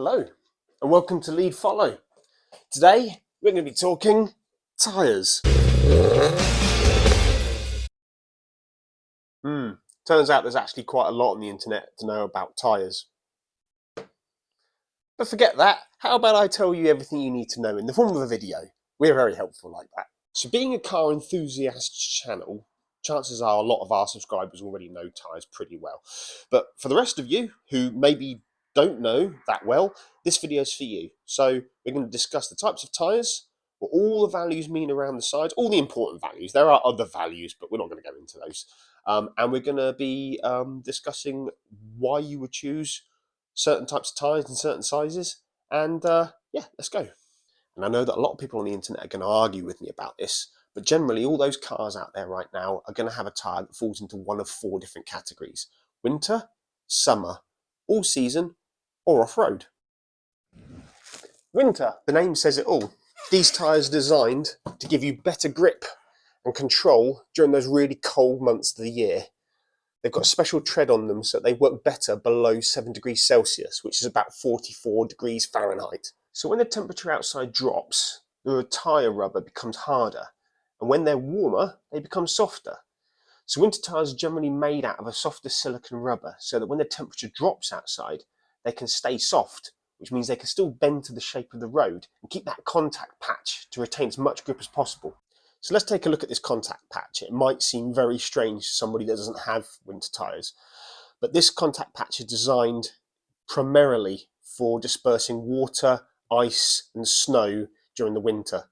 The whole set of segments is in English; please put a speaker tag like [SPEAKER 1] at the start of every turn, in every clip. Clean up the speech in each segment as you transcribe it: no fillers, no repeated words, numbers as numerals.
[SPEAKER 1] Hello and welcome to LeEdFollow. Today we're going to be talking tyres. Turns out there's actually quite a lot on the internet to know about tyres. But forget that, how about I tell you everything you need to know in the form of a video? We're very helpful like that. So being a car enthusiast channel, chances are a lot of our subscribers already know tyres pretty well. But for the rest of you who maybe don't know that well, this video is for you. So we're going to discuss the types of tyres, what all the values mean around the sides, all the important values. There are other values, but we're not going to go into those. And we're going to be discussing why you would choose certain types of tyres in certain sizes. And yeah, let's go. And I know that a lot of people on the internet are going to argue with me about this, but generally all those cars out there right now are going to have a tyre that falls into one of 4 different categories: winter, summer, all season, or off-road. Winter, the name says it all. These tyres are designed to give you better grip and control during those really cold months of the year. They've got a special tread on them so they work better below 7 degrees Celsius, which is about 44 degrees Fahrenheit. So when the temperature outside drops, the tyre rubber becomes harder, and when they're warmer, they become softer. So winter tyres are generally made out of a softer silicone rubber so that when the temperature drops outside, they can stay soft, which means they can still bend to the shape of the road and keep that contact patch to retain as much grip as possible. So let's take a look at this contact patch. It might seem very strange to somebody that doesn't have winter tyres, but this contact patch is designed primarily for dispersing water, ice and snow during the winter.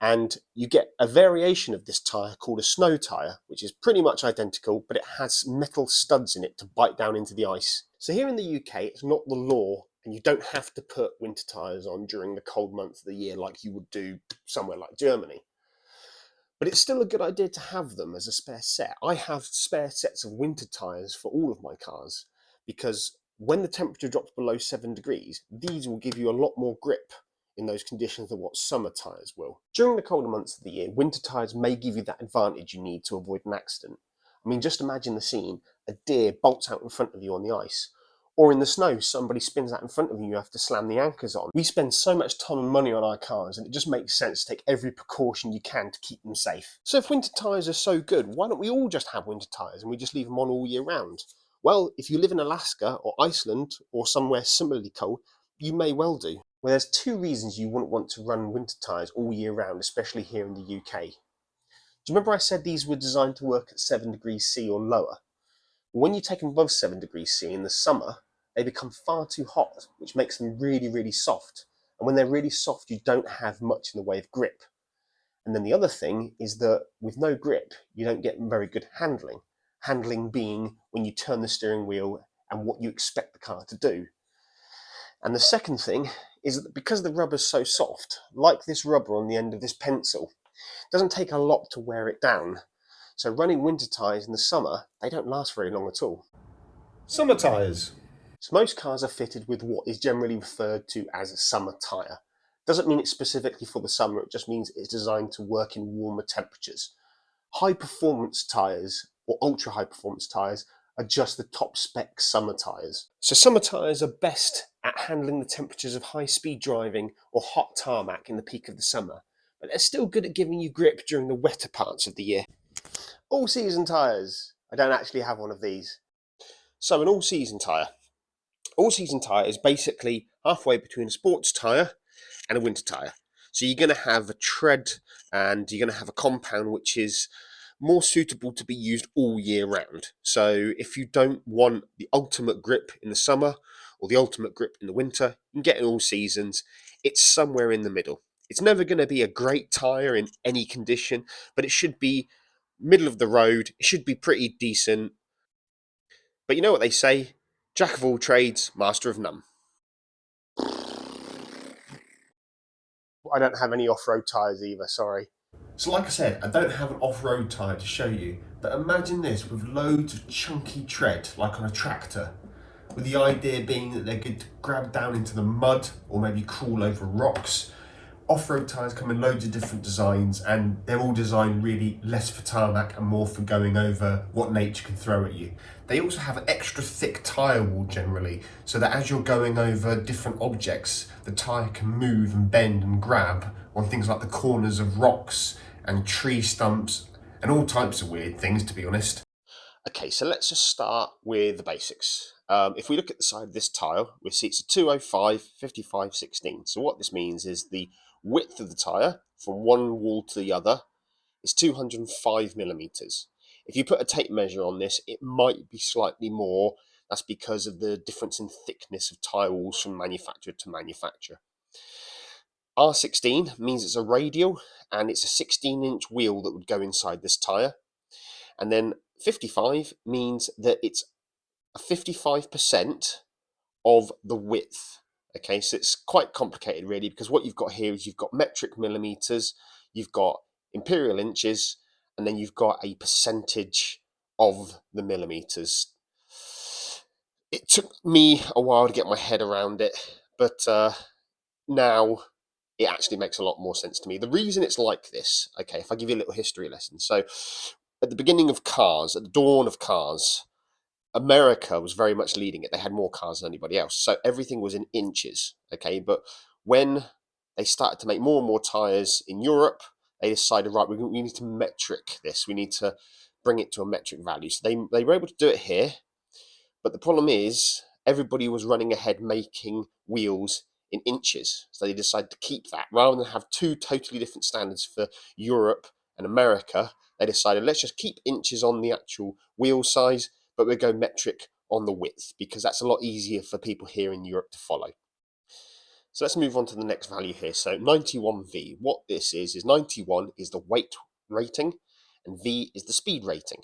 [SPEAKER 1] And you get a variation of this tyre called a snow tyre, which is pretty much identical, but it has metal studs in it to bite down into the ice. So here in the UK, it's not the law, and you don't have to put winter tyres on during the cold months of the year like you would do somewhere like Germany. But it's still a good idea to have them as a spare set. I have spare sets of winter tyres for all of my cars, because when the temperature drops below 7 degrees, these will give you a lot more grip in those conditions than what summer tyres will. During the colder months of the year, winter tyres may give you that advantage you need to avoid an accident. I mean, just imagine the scene: a deer bolts out in front of you on the ice, or in the snow, somebody spins out in front of you, you have to slam the anchors on. We spend so much time and money on our cars, and it just makes sense to take every precaution you can to keep them safe. So if winter tyres are so good, why don't we all just have winter tyres and we just leave them on all year round? Well, if you live in Alaska or Iceland or somewhere similarly cold, you may well do. Well, there's 2 reasons you wouldn't want to run winter tyres all year round, especially here in the UK. Do you remember I said these were designed to work at 7 degrees C or lower? When you take them above 7 degrees C in the summer, they become far too hot, which makes them really, really soft. And when they're really soft, you don't have much in the way of grip. And then the other thing is that with no grip, you don't get very good handling. Handling being when you turn the steering wheel and what you expect the car to do. And the second thing is that because the rubber's so soft, like this rubber on the end of this pencil, it doesn't take a lot to wear it down. So running winter tyres in the summer, they don't last very long at all.
[SPEAKER 2] Summer tyres.
[SPEAKER 1] So most cars are fitted with what is generally referred to as a summer tyre. Doesn't mean it's specifically for the summer, it just means it's designed to work in warmer temperatures. High performance tyres or ultra high performance tyres are just the top spec summer tyres. So summer tyres are best at handling the temperatures of high speed driving or hot tarmac in the peak of the summer, but they're still good at giving you grip during the wetter parts of the year. All season tyres. I don't actually have one of these. So an all season tyre. All season tyre is basically halfway between a sports tyre and a winter tyre. So you're going to have a tread and you're going to have a compound which is more suitable to be used all year round. So if you don't want the ultimate grip in the summer or the ultimate grip in the winter, you can get in all seasons. It's somewhere in the middle. It's never going to be a great tyre in any condition, but it should be middle of the road. It should be pretty decent. But you know what they say? Jack of all trades, master of none. I don't have any off-road tyres either, sorry.
[SPEAKER 2] So like I said, I don't have an off-road tyre to show you, but imagine this with loads of chunky tread, like on a tractor, with the idea being that they're good to grab down into the mud or maybe crawl over rocks, Off-road tyres come in loads of different designs, and they're all designed really less for tarmac and more for going over what nature can throw at you. They also have an extra thick tyre wall generally, so that as you're going over different objects, the tyre can move and bend and grab on things like the corners of rocks and tree stumps and all types of weird things, to be honest.
[SPEAKER 1] Okay, so let's just start with the basics. If we look at the side of this tyre, we see it's a 205 55 16. So what this means is the width of the tyre from one wall to the other is 205 millimeters. If you put a tape measure on this, it might be slightly more. That's because of the difference in thickness of tyre walls from manufacturer to manufacturer. R16 means it's a radial, and it's a 16-inch wheel that would go inside this tyre. And then 55 means that it's a 55% of the width. Okay, so it's quite complicated really, because what you've got here is you've got metric millimeters, you've got imperial inches, and then you've got a percentage of the millimeters. It took me a while to get my head around it, but now it actually makes a lot more sense to me. The reason it's like this, okay, if I give you a little history lesson. So at the beginning of cars, at the dawn of cars, America was very much leading it. They had more cars than anybody else. So everything was in inches, okay? But when they started to make more and more tyres in Europe, they decided, right, we need to metric this. We need to bring it to a metric value. So they were able to do it here. But the problem is everybody was running ahead making wheels in inches. So they decided to keep that. Rather than have two totally different standards for Europe and America, they decided, let's just keep inches on the actual wheel size, but we'll go metric on the width, because that's a lot easier for people here in Europe to follow. So let's move on to the next value here. So 91V, what this is 91 is the weight rating and V is the speed rating.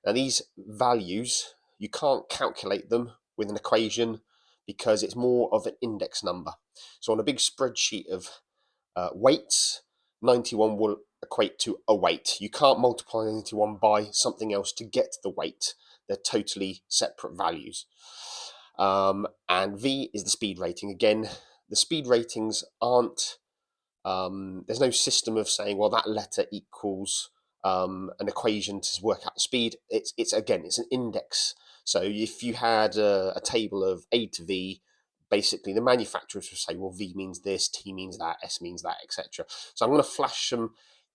[SPEAKER 1] Now these values, you can't calculate them with an equation because it's more of an index number. So on a big spreadsheet of weights, 91 will equate to a weight. You can't multiply 91 by something else to get the weight. They're totally separate values. And V is the speed rating. Again, the speed ratings aren't, there's no system of saying, well, that letter equals an equation to work out the speed. It's again, it's an index. So if you had a table of A to V, basically the manufacturers would say, well, V means this, T means that, S means that, etc. So I'm going to flash some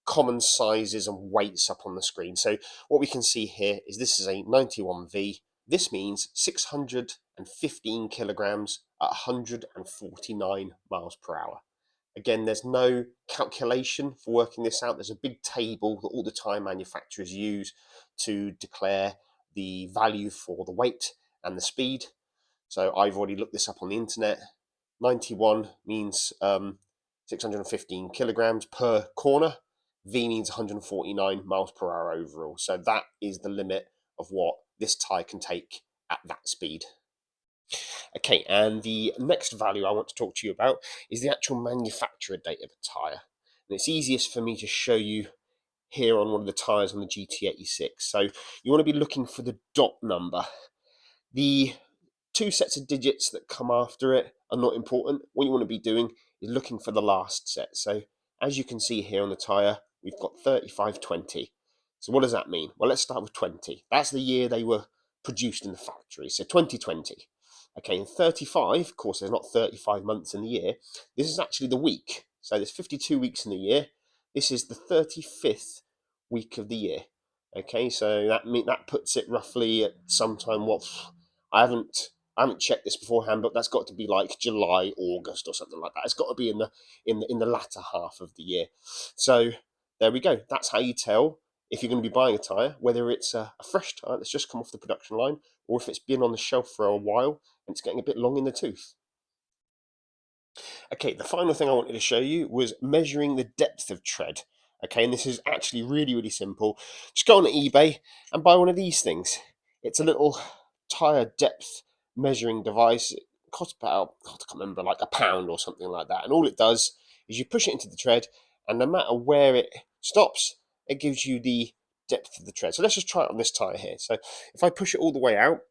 [SPEAKER 1] common sizes and weights up on the screen. So what we can see here is this is a 91V. This means 615 kilograms at 149 miles per hour. Again, there's no calculation for working this out. There's a big table that all the tyre manufacturers use to declare the value for the weight and the speed. So I've already looked this up on the internet. 91 means 615 kilograms per corner. V means 149 miles per hour overall. So that is the limit of what this tyre can take at that speed. Okay, and the next value I want to talk to you about is the actual manufacturer date of the tyre. And it's easiest for me to show you here on one of the tyres on the GT86. So you want to be looking for the dot number. The two sets of digits that come after it are not important. What you want to be doing is looking for the last set. So as you can see here on the tyre, we've got 3520. So what does that mean? Well, let's start with 20. That's the year they were produced in the factory. So 2020. Okay, and 35, of course, there's not 35 months in the year. This is actually the week. So there's 52 weeks in the year. This is the 35th week of the year. Okay, so that puts it roughly at sometime what I haven't checked this beforehand, but that's got to be like July, August, or something like that. It's got to be in the latter half of the year. So there we go. That's how you tell if you're going to be buying a tyre, whether it's a fresh tyre that's just come off the production line, or if it's been on the shelf for a while and it's getting a bit long in the tooth. Okay, the final thing I wanted to show you was measuring the depth of tread. Okay, and this is actually really, really simple. Just go on eBay and buy one of these things. It's a little tyre depth measuring device. It costs about, I can't remember, like £1 or something like that. And all it does is you push it into the tread, and no matter where it stops, it gives you the depth of the tread. So let's just try it on this tyre here. So if I push it all the way out,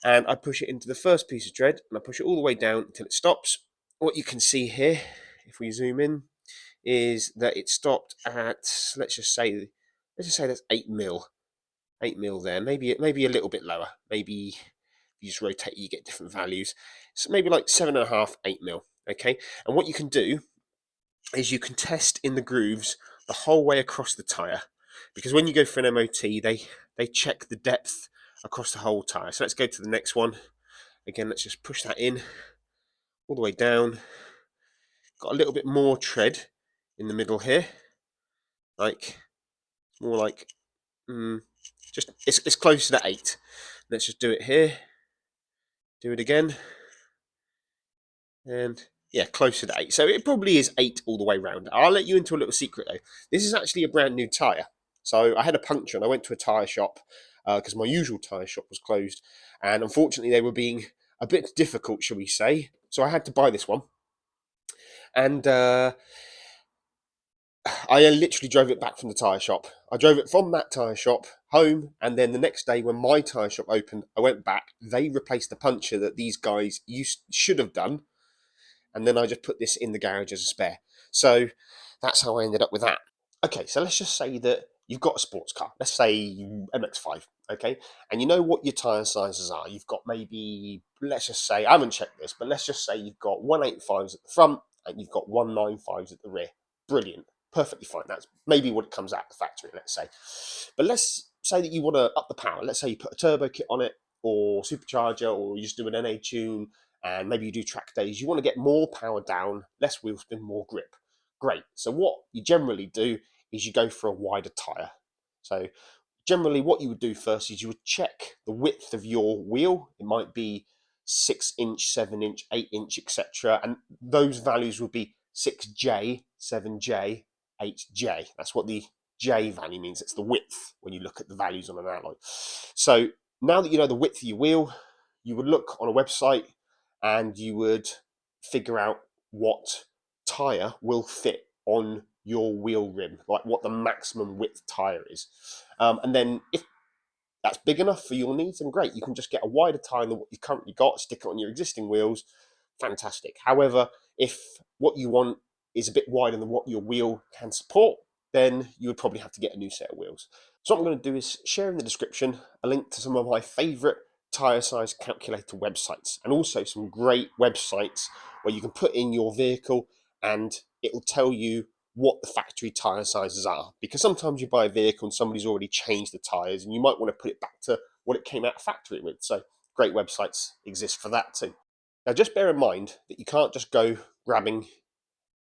[SPEAKER 1] and I push it into the first piece of tread, and I push it all the way down until it stops, what you can see here if we zoom in, is that it stopped at, let's just say that's 8 mil. 8 mil there, maybe a little bit lower. Maybe if you just rotate, you get different values. So maybe like 7.5, 8 mil. Okay, and what you can do is you can test in the grooves the whole way across the tyre, because when you go for an MOT, they check the depth across the whole tyre. So let's go to the next one. Again, let's just push that in all the way down. Got a little bit more tread in the middle here, like more like just it's closer to 8. Let's just do it here. Do it again, and yeah, closer to 8. So it probably is 8 all the way round. I'll let you into a little secret though. This is actually a brand new tyre. So I had a puncture and I went to a tyre shop because my usual tyre shop was closed, and unfortunately they were being a bit difficult, shall we say. So I had to buy this one, and I literally drove it back from the tyre shop. I drove it from that tyre shop home, and then the next day when my tyre shop opened, I went back. They replaced the puncture that these guys should have done, and then I just put this in the garage as a spare. So that's how I ended up with that. Okay, so let's just say that you've got a sports car. Let's say MX-5, okay? And you know what your tyre sizes are. You've got maybe, let's just say, I haven't checked this, but let's just say you've got 185s at the front and you've got 195s at the rear. Brilliant. Perfectly fine. That's maybe what it comes out of the factory, let's say. But let's say that you want to up the power. Let's say you put a turbo kit on it, or supercharger, or you just do an NA tune, and maybe you do track days. You want to get more power down, less wheel spin, more grip. Great. So what you generally do is you go for a wider tyre. So generally what you would do first is you would check the width of your wheel. It might be 6 inch, 7 inch, 8 inch, etc. And those values would be 6J, 7J, 8J. That's what the J value means. It's the width when you look at the values on an alloy. So now that you know the width of your wheel, you would look on a website and you would figure out what tyre will fit on your wheel rim, like what the maximum width tyre is. And then if that's big enough for your needs, then great, you can just get a wider tyre than what you've currently got, stick it on your existing wheels, fantastic. However, if what you want is a bit wider than what your wheel can support, then you would probably have to get a new set of wheels. So what I'm going to do is share in the description a link to some of my favourite tyre size calculator websites, and also some great websites where you can put in your vehicle and it will tell you what the factory tyre sizes are, because sometimes you buy a vehicle and somebody's already changed the tyres and you might want to put it back to what it came out of factory with. So great websites exist for that too. Now just bear in mind that you can't just go grabbing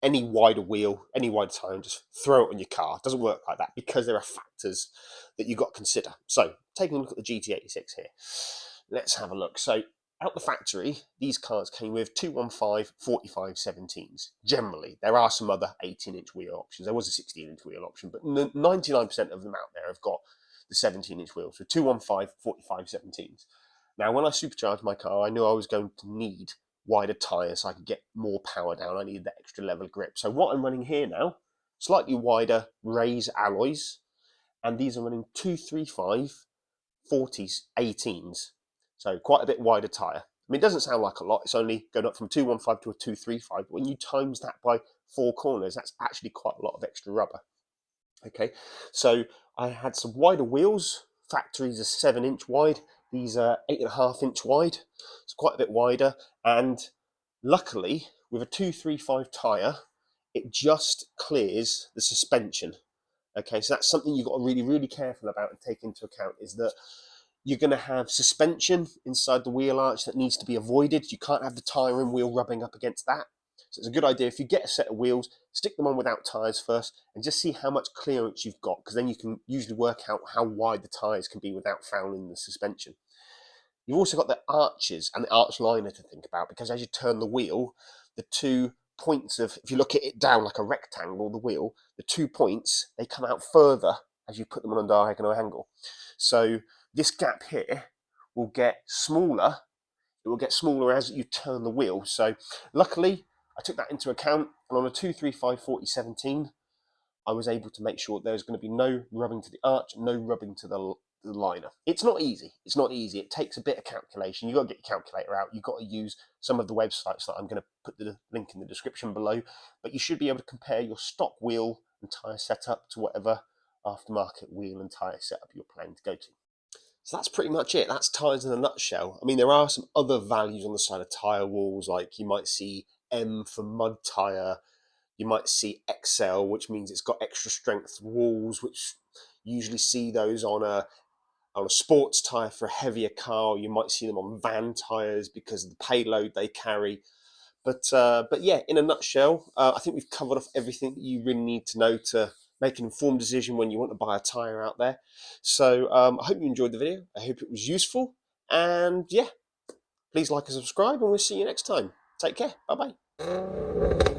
[SPEAKER 1] any wider wheel, any wider tyre and just throw it on your car. It doesn't work like that, because there are factors that you've got to consider. So taking a look at the GT86 here, let's have a look. So out the factory, these cars came with 215 45 17s. Generally, there are some other 18-inch wheel options. There was a 16-inch wheel option, but 99% of them out there have got the 17-inch wheels. So 215 45 17s. Now, when I supercharged my car, I knew I was going to need wider tyres so I could get more power down. I needed that extra level of grip. So what I'm running here now, slightly wider raise alloys, and these are running 235 40s 18s. So quite a bit wider tyre. I mean, it doesn't sound like a lot. It's only going up from 215 to a 235. But when you times that by 4 corners, that's actually quite a lot of extra rubber. Okay, so I had some wider wheels. Factories are 7-inch wide. These are 8.5-inch wide. It's quite a bit wider. And luckily, with a 235 tyre, it just clears the suspension. Okay, so that's something you've got to really, really careful about and take into account, is that you're going to have suspension inside the wheel arch that needs to be avoided. You can't have the tyre and wheel rubbing up against that. So it's a good idea, if you get a set of wheels, stick them on without tyres first and just see how much clearance you've got, because then you can usually work out how wide the tyres can be without fouling the suspension. You've also got the arches and the arch liner to think about, because as you turn the wheel, the 2 points of, if you look at it down like a rectangle, the wheel, the 2 points, they come out further as you put them on a diagonal angle. So this gap here will get smaller. It will get smaller as you turn the wheel. So luckily, I took that into account, and on a 235 40 17, I was able to make sure there's going to be no rubbing to the arch, no rubbing to the the liner. It's not easy. It's not easy. It takes a bit of calculation. You've got to get your calculator out. You've got to use some of the websites that I'm going to put the link in the description below. But you should be able to compare your stock wheel and tyre setup to whatever aftermarket wheel and tyre setup you're planning to go to. So that's pretty much it. That's tyres in a nutshell. I mean, there are some other values on the side of tyre walls, like you might see M for mud tyre. You might see XL, which means it's got extra strength walls, which you usually see those on a sports tyre for a heavier car. You might see them on van tyres because of the payload they carry. But yeah, in a nutshell, I think we've covered off everything that you really need to know to make an informed decision when you want to buy a tyre out there. So I hope you enjoyed the video. I hope it was useful. And yeah, please like and subscribe, and we'll see you next time. Take care. Bye-bye.